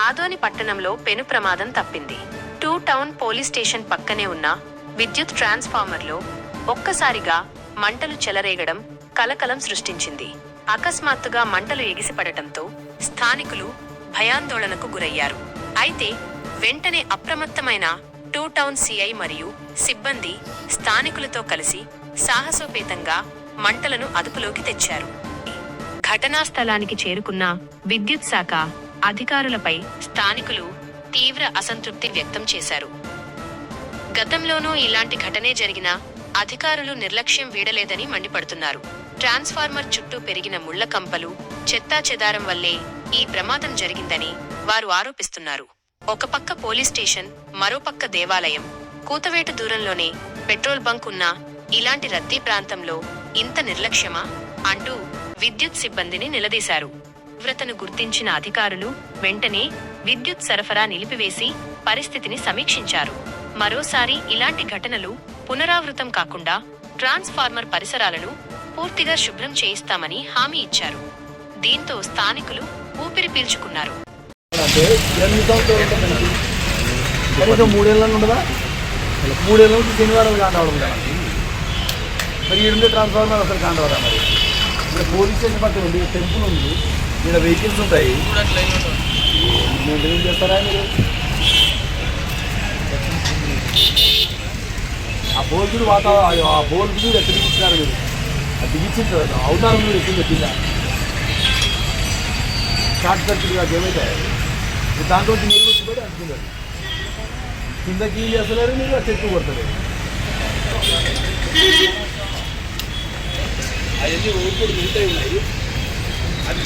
ఆదోని పట్టణంలో పెను ప్రమాదం తప్పింది. 2 టౌన్ పోలీస్ స్టేషన్ పక్కనే ఉన్న విద్యుత్ ట్రాన్స్ఫార్మర్లో ఒక్కసారిగా మంటలు చెలరేగడం కలకలం సృష్టించింది. అకస్మాత్తుగా మంటలు ఎగిసిపడటంతో స్థానికులు భయాందోళనకు గురయ్యారు. అయితే వెంటనే అప్రమత్తమైన 2 టౌన్ సిఐ మరియు సిబ్బంది స్థానికులతో కలిసి సాహసోపేతంగా మంటలను అదుపులోకి తెచ్చారు. ఘటనా స్థలానికి చేరుకున్న విద్యుత్ శాఖ అధికారులపై స్థానికులు తీవ్ర అసంతృప్తి వ్యక్తం చేశారు. గతంలోనూ ఇలాంటి ఘటనే జరిగినా అధికారులు నిర్లక్ష్యం వీడలేదని మండిపడుతున్నారు. ట్రాన్స్ఫార్మర్ చుట్టూ పెరిగిన ముళ్ల కంపలు, చెత్తాచెదారం వల్లే ఈ ప్రమాదం జరిగిందని వారు ఆరోపిస్తున్నారు. ఒక పక్క పోలీస్ స్టేషన్, మరోపక్క దేవాలయం, కూతవేటు దూరంలోనే పెట్రోల్ బంక్ ఉన్నా ఇలాంటి రద్దీ ప్రాంతంలో ఇంత నిర్లక్ష్యమా అంటూ విద్యుత్ సిబ్బందిని నిలదీశారు. తీవ్రతను గుర్తించిన అధికారులు వెంటనే విద్యుత్ సరఫరా నిలిపివేసి పరిస్థితిని సమీక్షించారు. మరోసారి ఇలాంటి ఘటనలు పునరావృతం కాకుండా ట్రాన్స్ఫార్మర్ పరిసరాలను పూర్తిగా శుభ్రం చేయిస్తామని హామీ ఇచ్చారు. దీంతో స్థానికులు ఊపిరి పీల్చుకున్నారు. ట్రాన్స్ఫార్మర్ అసలు కాండవదా మరి ఇక్కడ పోలీస్ స్టేషన్ పక్కన ఉంది, టెంపుల్ ఉంది, ఇక్కడ వెహికల్స్ ఉంటాయి. ఏం చేస్తారా మీరు? ఆ బోల్కుడు వాతావరణం, ఆ బోల్కుడు ఎక్కడ దిగించినారు మీరు? అది దిగించిన అవతారం మీరు ఎక్కువ కింద షార్ట్ సర్క్యూట్గా ఏమైతే దాంట్లో నీరు వచ్చిపోయి అంటున్నారు. కిందకి చేస్తున్నారు మీరు, ఆ చెట్టు కొడతారు. అవన్నీ ఊపిరి ఉంటాయి, అది